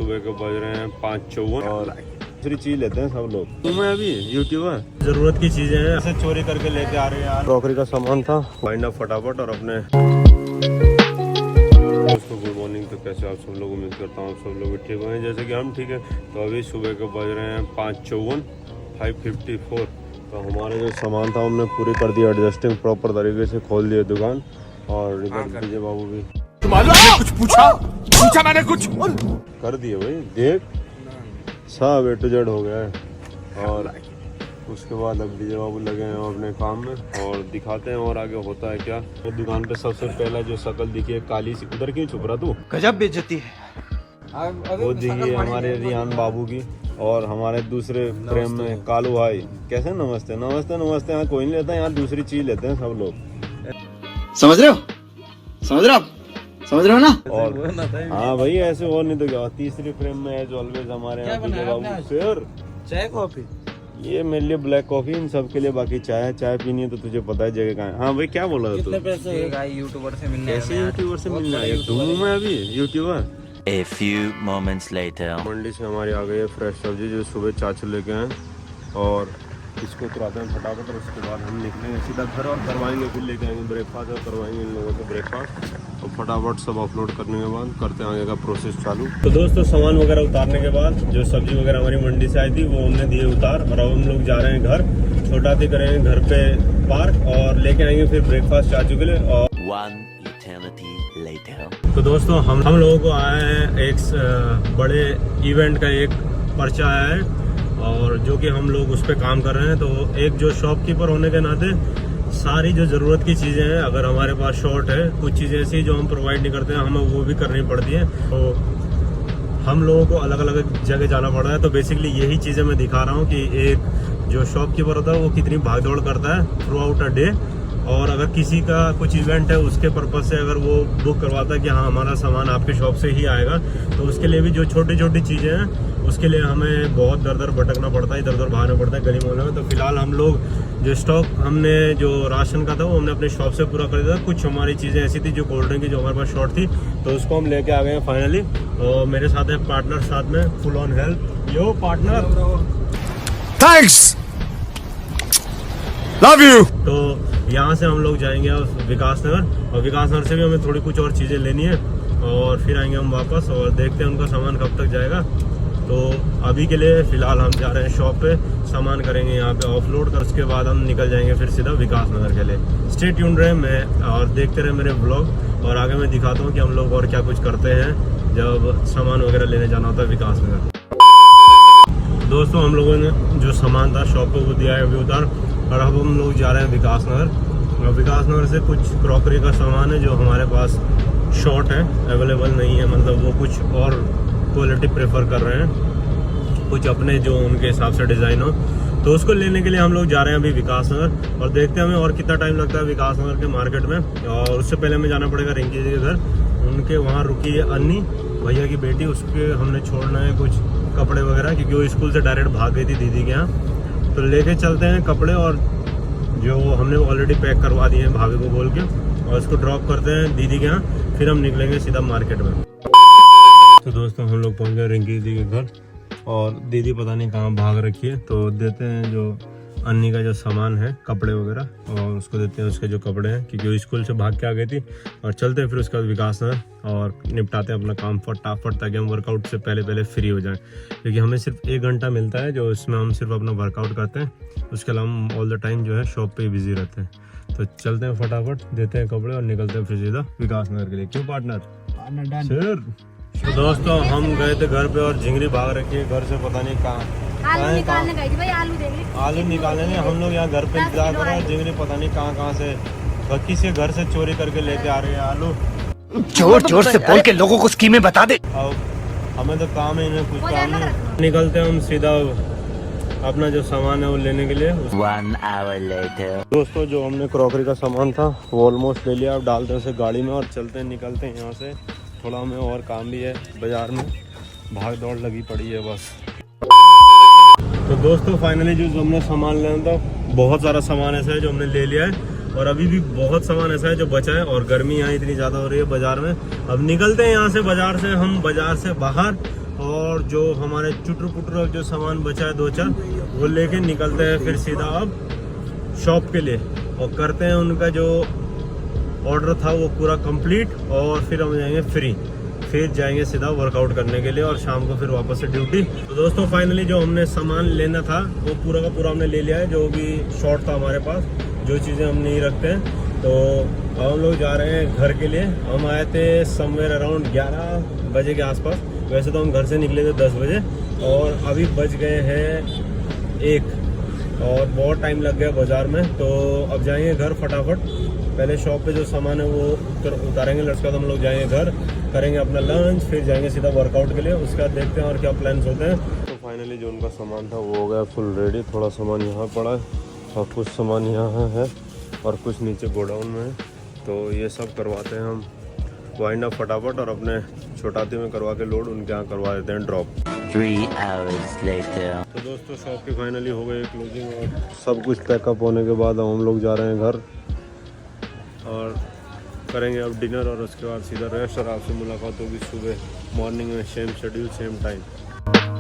सुबह के बज रहे हैं 5:54 और दूसरी चीज लेते हैं सब लोग। मैं अभी यूट्यूबर जरूरत की चीजें हैं ऐसे चोरी करके लेके आ रहे हैं यार। क्रॉकरी का सामान था, वाइंड अप फटाफट और अपने दोस्तों गुड मॉर्निंग। तो कैसे आप सब लोग, उम्मीद करता हूँ आप सब लोग ठीक होंगे जैसे कि हम ठीक है। तो अभी सुबह के बज रहे हैं 5:54 तो हमारे जो सामान था हमने पूरी कर दिया एडजस्टिंग, प्रॉपर तरीके से खोल दिया दुकान और निकल दीजिए बाबू भी। कुछ पूछा मैंने कुछ कर दिए भाई, देख सब A to Z हो गया है। और उसके बाद अब डीजे बाबू लगे हैं अपने काम में और दिखाते हैं और आगे होता है क्या। तो दुकान पे सबसे पहला जो शक्ल दिखी है काली सी, उधर क्यों छुप रहा तू? गजब बेइज्जती है। वो दिखी हमारे रियान बाबू की और हमारे दूसरे प्रेम में कालू भाई। कैसे नमस्ते नमस्ते नमस्ते। यहाँ कोई नहीं लेता, यहाँ दूसरी चीज लेते हैं सब लोग। समझ रहे हो ना? और हाँ भाई ऐसे और नहीं तो क्या। तीसरी प्रेम में है जो ऑलवेज हमारे यहाँ डीजे बाबू। फिर चाय कॉफी ये मेरे लिए ब्लैक कॉफी, इन सब के लिए बाकी चाय पीनी है तो तुझे पता है जगह कहाँ है। हाँ भाई क्या बोला था तू? यूट्यूबर से मिलने कैसे यूट्यूबर से मिलना है? तुम मैं अभी YouTuber. A few moments later. मंडी से हमारी आ गई है फ्रेश सब्जी जो सुबह चाचू लेके आए और इसको उतराते हैं फटाफट और उसके बाद हम निकलेंगे सीधा घर और करवाएंगे, फिर लेके आएंगे ब्रेकफास्ट और करवाएंगे इन लोगों से ब्रेकफास्ट। तो फटाफट सब अपलोड करने के बाद करते हैं आगे का प्रोसेस चालू। तो दोस्तों सामान वगैरह उतारने के बाद जो सब्जी वगैरह हमारी मंडी से आई थी वो हमने दिए उतार और अब हम लोग जा रहे हैं घर। छोटा सी करेंगे घर पे पार्क और लेके आएंगे फिर ब्रेकफास्ट चाचू के लिए। और One eternity later. तो दोस्तों हम लोगों को आया है एक बड़े इवेंट का एक पर्चा आया है और जो कि हम लोग उस पर काम कर रहे हैं। तो एक जो शॉपकीपर होने के नाते सारी जो ज़रूरत की चीज़ें हैं, अगर हमारे पास शॉर्ट है, कुछ चीज़ें ऐसी जो हम प्रोवाइड नहीं करते हैं, हमें वो भी करनी पड़ती है। तो हम लोगों को अलग अलग जगह जाना पड़ रहा है। तो बेसिकली यही चीज़ें मैं दिखा रहा हूँ कि एक जो शॉपकीपर होता है वो कितनी भागदौड़ करता है थ्रू आउट अ डे। और अगर किसी का कुछ इवेंट है उसके पर्पज़ से अगर वो बुक करवाता है कि हाँ हमारा सामान आपके शॉप से ही आएगा, तो उसके लिए भी जो छोटी छोटी चीज़ें हैं उसके लिए हमें बहुत दर दर भटकना पड़ता है, इधर उधर भागना पड़ता है गली मोहल्ले में। तो फिलहाल हम लोग जो स्टॉक हमने जो राशन का था वो हमने अपने शॉप से पूरा कर दिया था। कुछ हमारी चीज़ें ऐसी थी जो कोल्ड ड्रिंक की जो हमारे पास शॉर्ट थी तो उसको हम लेके आ गए हैं फाइनली। और मेरे साथ है पार्टनर, साथ में full on help. Yo partner, thanks, love you. तो यहाँ से हम लोग जाएंगे विकास नगर और विकास नगर से भी हमें थोड़ी कुछ और चीज़ें लेनी है और फिर आएंगे हम वापस और देखते हैं उनका सामान कब तक जाएगा। तो अभी के लिए फ़िलहाल हम जा रहे हैं शॉप पे, सामान करेंगे यहाँ पे ऑफलोड कर, उसके बाद हम निकल जाएंगे फिर सीधा विकास नगर के लिए। स्टे ट्यून्ड रहे मैं और देखते रहे मेरे ब्लॉग और आगे मैं दिखाता हूँ कि हम लोग और क्या कुछ करते हैं जब सामान वगैरह लेने जाना होता है विकास नगर। दोस्तों हम लोगों ने जो सामान था शॉप पे वो दिया है अभी उतार और अब हम लोग जा रहे हैं विकास नगर। और विकास नगर से कुछ क्रॉकरी का सामान है जो हमारे पास शॉर्ट है, अवेलेबल नहीं है, मतलब वो कुछ और क्वालिटी प्रेफर कर रहे हैं, कुछ अपने जो उनके हिसाब से डिज़ाइन हो, तो उसको लेने के लिए हम लोग जा रहे हैं अभी विकास नगर। और देखते हैं हमें और कितना टाइम लगता है विकास नगर के मार्केट में। और उससे पहले हमें जाना पड़ेगा रिंकी जी के घर, उनके वहाँ रुकी है अन्नी भैया की बेटी, उसके हमने छोड़ना है कुछ कपड़े वगैरह क्योंकि वो स्कूल से डायरेक्ट भाग गई थी दीदी के यहाँ। तो लेके चलते हैं कपड़े और जो हमने ऑलरेडी पैक करवा दिए हैं भाभी को बोल के, और इसको ड्रॉप करते हैं दीदी के यहाँ, फिर हम निकलेंगे सीधा मार्केट में। तो दोस्तों हम लोग पहुँच गए रिंकी दीदी के घर और दीदी पता नहीं कहाँ भाग रखी है। तो देते हैं जो अन्नी का जो सामान है कपड़े वगैरह और उसको देते हैं उसके जो कपड़े हैं क्योंकि वो स्कूल से भाग के आ गई थी। और चलते हैं फिर उसके बाद विकास नगर और निपटाते हैं अपना काम फटाफट ताकि हम वर्कआउट से पहले फ्री हो जाएं, क्योंकि हमें सिर्फ 1 घंटा मिलता है जो इसमें हम सिर्फ अपना वर्कआउट करते हैं, उसके अलावा हम ऑल द टाइम जो है शॉप पे ही बिजी रहते हैं। तो चलते हैं फटाफट, देते हैं कपड़े और निकलते हैं फिर सीधा विकास नगर के लिए। क्यों पार्टनर सर? तो दोस्तों हम गए थे घर पे और झिंगरी भाग रखी है घर से, पता नहीं कहाँ आलू निकालने गई थी भाई, आलू निकालने नहीं, हम लोग यहाँ घर पे इंतजार कर रहे हैं। झिंगरी पता नहीं कहाँ से बक्की से घर से चोरी करके लेके आ रहे हैं आलू। जोर जोर से बोल के लोगों को स्कीमें बता दे। अब हमें तो काम है, इन्हें कुछ काम नहीं। निकलते हम सीधा अपना जो सामान है वो लेने के लिए। 1 hour later. दोस्तों जो हमने क्रॉकरी का सामान था वो ऑलमोस्ट ले लिया, अब डालते हैं उसे गाड़ी में और चलते हैं, निकलते हैं यहाँ से। थोड़ा हमें और काम भी है बाजार में, भाग दौड़ लगी पड़ी है बस। तो दोस्तों फाइनली जो हमने सामान लेना था, बहुत सारा सामान ऐसा है जो हमने ले लिया है और अभी भी बहुत सामान ऐसा है जो बचा है और गर्मी यहाँ इतनी ज़्यादा हो रही है बाज़ार में। अब निकलते हैं यहाँ से बाज़ार से, हम बाज़ार से बाहर और जो हमारे चुटर पुटर जो सामान बचा है 2-4 वो लेके निकलते हैं फिर सीधा अब शॉप के लिए और करते हैं उनका जो ऑर्डर था वो पूरा कंप्लीट और फिर हम जाएंगे फ्री, फिर जाएंगे सीधा वर्कआउट करने के लिए और शाम को फिर वापस से ड्यूटी। तो दोस्तों फाइनली जो हमने सामान लेना था वो पूरा का पूरा हमने ले लिया है, जो भी शॉर्ट था हमारे पास, जो चीज़ें हम नहीं रखते हैं। तो अब हम लोग जा रहे हैं घर के लिए। हम आए थे समवेयर अराउंड 11 बजे के आसपास, वैसे तो हम घर से निकले थे 10 बजे और अभी बज गए हैं 1 और बहुत टाइम लग गया बाज़ार में। तो अब जाएंगे घर फटाफट, पहले शॉप पे जो सामान है वो उतारेंगे, लड़का तो हम लोग जाएंगे घर, करेंगे अपना लंच, फिर जाएंगे सीधा वर्कआउट के लिए। उसके बाद देखते हैं और क्या प्लान्स होते हैं। तो फाइनली जो उनका सामान था वो हो गया फुल रेडी। थोड़ा सामान यहाँ पड़ा है और कुछ सामान यहाँ है और कुछ नीचे गोडाउन में है। तो ये सब करवाते हैं हम वाइंड अप फटाफट और अपने छोटाती में करवा के लोड उनके यहाँ करवा देते हैं ड्रॉप। 3 hours later. तो दोस्तों शॉप की फाइनली हो गई क्लोजिंग और सब कुछ पैकअप होने के बाद हम लोग जा रहे हैं घर और करेंगे अब डिनर और उसके बाद सीधा रेस्ट और आपसे मुलाकात होगी सुबह मॉर्निंग में, सेम शेड्यूल सेम टाइम।